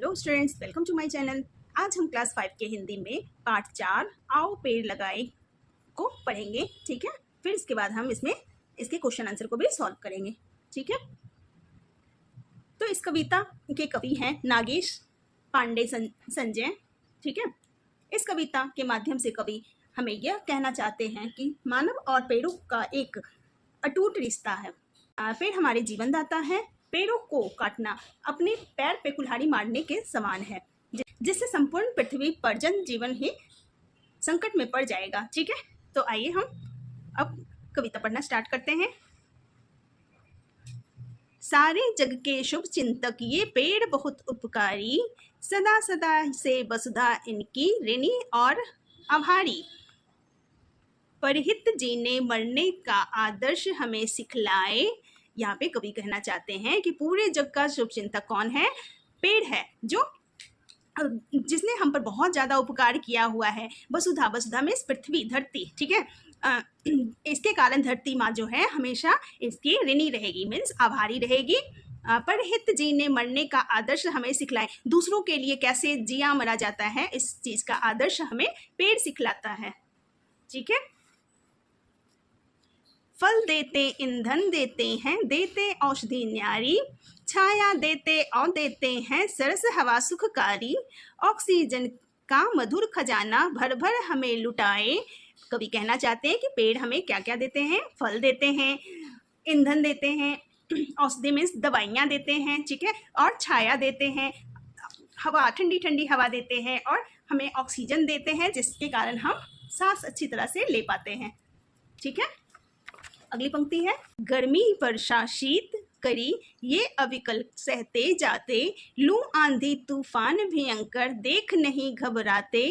Hello students, welcome to my channel. आज हम class 5 के हिंदी में पार्ट 4 आओ पेड़ लगाए को पढ़ेंगे। ठीक है, फिर इसके बाद हम इसमें इसके क्वेश्चन आंसर को भी सॉल्व करेंगे। ठीक है, तो इस कविता के कवि हैं नागेश पांडे संजय। ठीक है, इस कविता के माध्यम से कवि हमें यह कहना चाहते हैं कि मानव और पेड़ों का एक अटूट रिश्ता है। पेड़ हमारे जीवन दाता है। पेड़ों को काटना अपने पैर पे कुल्हाड़ी मारने के समान है, जिससे संपूर्ण पृथ्वी पर जन जीवन ही संकट में पड़ जाएगा। ठीक है, तो आइए हम अब कविता पढ़ना स्टार्ट करते हैं। सारे जग के शुभ चिंतक ये पेड़ बहुत उपकारी, सदा सदा से वसुधा इनकी ऋणी और आभारी। परहित जीने मरने का आदर्श हमें सिखलाए। यहाँ पे कवि कहना चाहते हैं कि पूरे जग का शुभ चिंतक कौन है? पेड़ है, जो जिसने हम पर बहुत ज़्यादा उपकार किया हुआ है। वसुधा, वसुधा में पृथ्वी, धरती। ठीक है, इसके कारण धरती माँ जो है हमेशा इसकी ऋणी रहेगी, मीन्स आभारी रहेगी। परहित जीने मरने का आदर्श हमें सिखलाए। दूसरों के लिए कैसे जिया मरा जाता है, इस चीज़ का आदर्श हमें पेड़ सिखलाता है। ठीक है, फल देते, ईंधन देते हैं, देते औषधि न्यारी, छाया देते और देते हैं सरस हवा सुखकारी। ऑक्सीजन का मधुर खजाना भर भर हमें लुटाए। कवि कहना चाहते हैं कि पेड़ हमें क्या क्या देते हैं? फल देते हैं, ईंधन देते हैं, औषधि मीन्स दवाइयाँ देते हैं। ठीक है, और छाया देते हैं, हवा, ठंडी ठंडी हवा देते हैं, और हमें ऑक्सीजन देते हैं, जिसके कारण हम सांस अच्छी तरह से ले पाते हैं। ठीक है, अगली पंक्ति है, गर्मी वर्षा शीत करी ये अविकल सहते जाते, लू आंधी तूफान भयंकर देख नहीं घबराते।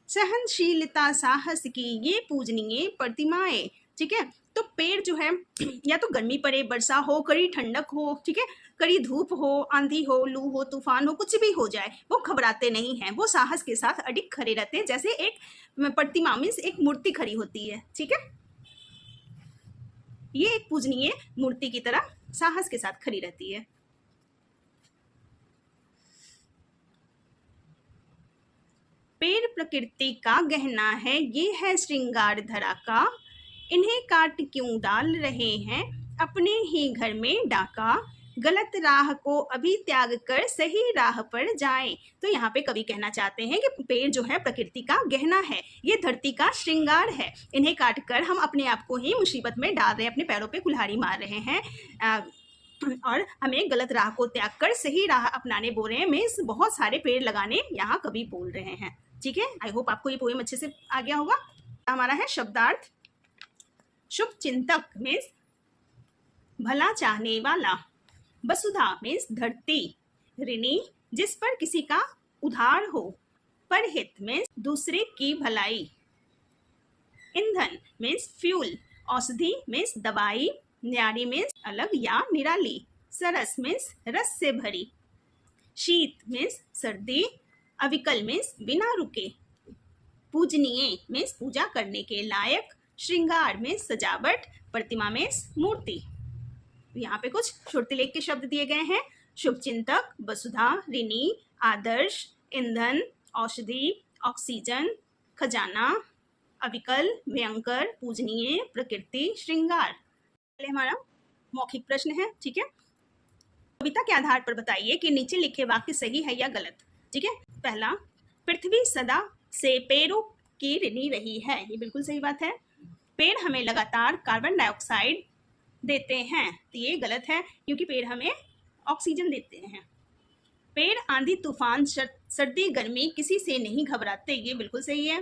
सहनशीलता साहस की ये पूजनीय प्रतिमाएं। ठीक है, तो पेड़ जो है, या तो गर्मी पड़े, वर्षा हो, कड़ी ठंडक हो, ठीक है, कड़ी धूप हो, आंधी हो, लू हो, तूफान हो, कुछ भी हो जाए, वो घबराते नहीं हैं। वो साहस के साथ अडिग खड़े रहते हैं, जैसे एक प्रतिमा मीन्स एक मूर्ति खड़ी होती है। ठीक है, ये एक पूजनीय मूर्ति की तरह साहस के साथ खड़ी रहती है। पेड़ प्रकृति का गहना है, ये है श्रृंगार धरा का, इन्हें काट क्यों डाल रहे हैं अपने ही घर में डाका। गलत राह को अभी त्याग कर सही राह पर जाएं। तो यहाँ पे कवि कहना चाहते हैं कि पेड़ जो है प्रकृति का गहना है, ये धरती का श्रृंगार है। इन्हें काट कर हम अपने आप को ही मुसीबत में डाल रहे हैं, अपने पैरों पे कुल्हाड़ी मार रहे हैं, और हमें गलत राह को त्याग कर सही राह अपनाने बोल रहे हैं। मीन्स बहुत सारे पेड़ लगाने यहाँ कवि बोल रहे हैं। ठीक है, आई होप आपको ये पोएम अच्छे से आ गया होगा। हमारा है शब्दार्थ। शुभ चिंतक मीन्स भला चाहने वाला, वसुधा मीन्स धरती, ऋणी जिस पर किसी का उधार हो, परहित मीन्स दूसरे की भलाई, ईंधन मीन्स फ्यूल, औषधि मीन्स दवाई, न्यारी मीन्स अलग या निराली, सरस मीन्स रस से भरी, शीत मीन्स सर्दी, अविकल मीन्स बिना रुके, पूजनीय मीन्स पूजा करने के लायक, श्रृंगार मीन्स सजावट, प्रतिमा मीन्स मूर्ति। यहाँ पे कुछ श्रुतिलेख के शब्द दिए गए हैं। शुभ चिंतक, वसुधा, ऋणी, आदर्श, ईंधन, औषधि, ऑक्सीजन, खजाना, अविकल, भयंकर, पूजनीय, प्रकृति, श्रृंगार। पहले हमारा मौखिक प्रश्न है। ठीक है, कविता के आधार पर बताइए कि नीचे लिखे वाक्य सही है या गलत। ठीक है, पहला, पृथ्वी सदा से पेड़ों की ऋणी रही है, ये बिल्कुल सही बात है। पेड़ हमें लगातार कार्बन डाइऑक्साइड देते हैं, तो ये गलत है, क्योंकि पेड़ हमें ऑक्सीजन देते हैं। पेड़ आंधी तूफान सर्दी गर्मी किसी से नहीं घबराते, ये बिल्कुल सही है।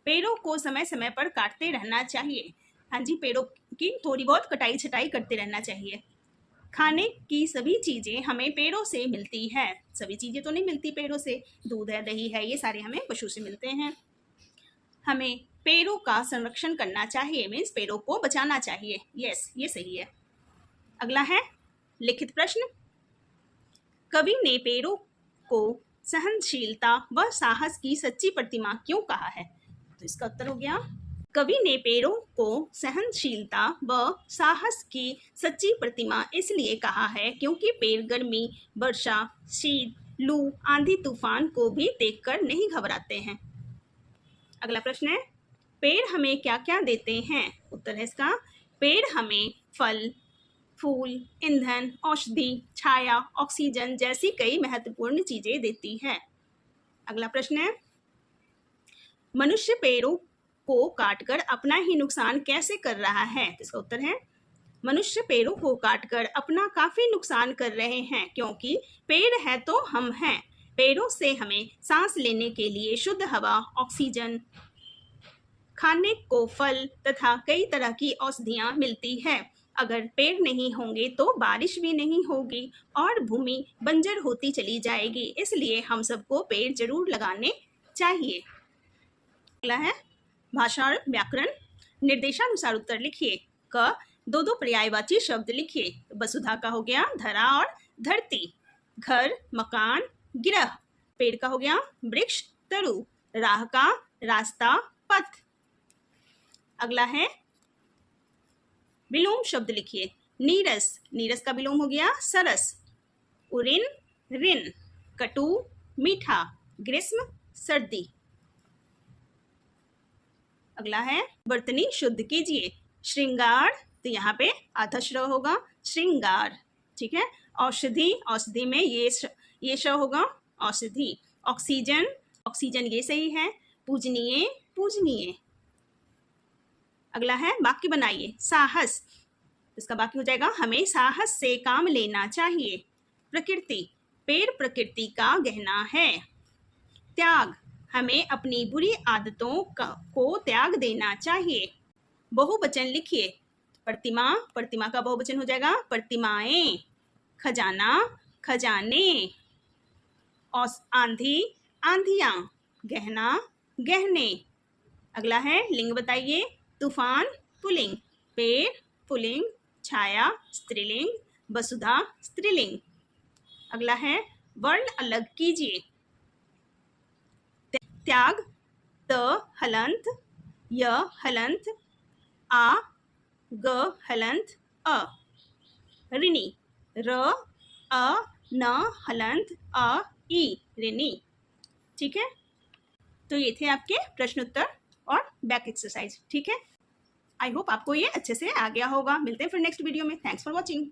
पेड़ों को समय समय पर काटते रहना चाहिए। हाँ जी, पेड़ों की थोड़ी बहुत कटाई छटाई करते रहना चाहिए। खाने की सभी चीज़ें हमें पेड़ों से मिलती है। सभी चीज़ें तो नहीं मिलती पेड़ों से, दूध है, दही है, ये सारे हमें पशु से मिलते हैं। हमें पेड़ों का संरक्षण करना चाहिए, मीन्स पेड़ों को बचाना चाहिए। यस, ये सही है। अगला है लिखित प्रश्न। कवि ने पेड़ों को सहनशीलता व साहस की सच्ची प्रतिमा क्यों कहा है? तो इसका उत्तर हो गया, कवि ने पेड़ों को सहनशीलता व साहस की सच्ची प्रतिमा इसलिए कहा है क्योंकि पेड़ गर्मी, वर्षा, शीत, लू, आंधी तूफान को भी देखकर नहीं घबराते हैं। अगला प्रश्न है, पेड़ हमें क्या क्या देते हैं? उत्तर है इसका, पेड़ हमें फल, फूल, ईंधन, औषधि, छाया, ऑक्सीजन जैसी कई महत्वपूर्ण चीजें देती है। अगला प्रश्न है, मनुष्य पेड़ों को काटकर अपना ही नुकसान कैसे कर रहा है? तो इसका उत्तर है, मनुष्य पेड़ों को काटकर अपना काफी नुकसान कर रहे हैं, क्योंकि पेड़ है तो हम हैं। पेड़ों से हमें सांस लेने के लिए शुद्ध हवा, ऑक्सीजन, खाने को फल तथा कई तरह की औषधियां मिलती है। अगर पेड़ नहीं होंगे तो बारिश भी नहीं होगी और भूमि बंजर होती चली जाएगी। इसलिए हम सबको पेड़ जरूर लगाने चाहिए। अगला है भाषा और व्याकरण। निर्देशानुसार उत्तर लिखिए। क, दो दो पर्यायवाची शब्द लिखिए। वसुधा का हो गया धरा और धरती, घर, मकान, गिरह। पेड़ का हो गया वृक्ष, तरु, राह का रास्ता, पथ। अगला है विलोम शब्द लिखिए। नीरस, नीरस का विलोम हो गया सरस, उरिन, रिन, कटु, मीठा, ग्रीष्म, सर्दी। अगला है वर्तनी शुद्ध कीजिए। श्रृंगार, तो यहाँ पे आधा श्र होगा, श्रृंगार, ठीक है। औषधि, औषधि में ये श होगा, औषधि। ऑक्सीजन, ऑक्सीजन ये सही है। पूजनीय, पूजनीय। अगला है वाक्य बनाइए। साहस, इसका वाक्य हो जाएगा हमें साहस से काम लेना चाहिए। प्रकृति, पेड़ प्रकृति का गहना है। त्याग, हमें अपनी बुरी आदतों को त्याग देना चाहिए। बहुवचन लिखिए। प्रतिमा, प्रतिमा का बहुवचन हो जाएगा प्रतिमाएं। खजाना, खजाने। आंधी, आंधियां। गहना, गहने। अगला है लिंग बताइए। तूफान, पुल्लिंग। पेड़, पुल्लिंग। छाया, स्त्रीलिंग। वसुधा, स्त्रीलिंग। अगला है वर्ण अलग कीजिए। त्याग, त हलंत, य हलंत, आ ग हलंत, अ। ऋणी, र अ न हलंत, अ ई, ऋणी। ठीक है, तो ये थे आपके प्रश्न उत्तर और बैक एक्सरसाइज। ठीक है, आई होप आपको ये अच्छे से आ गया होगा। मिलते हैं फिर नेक्स्ट वीडियो में। Thanks for watching.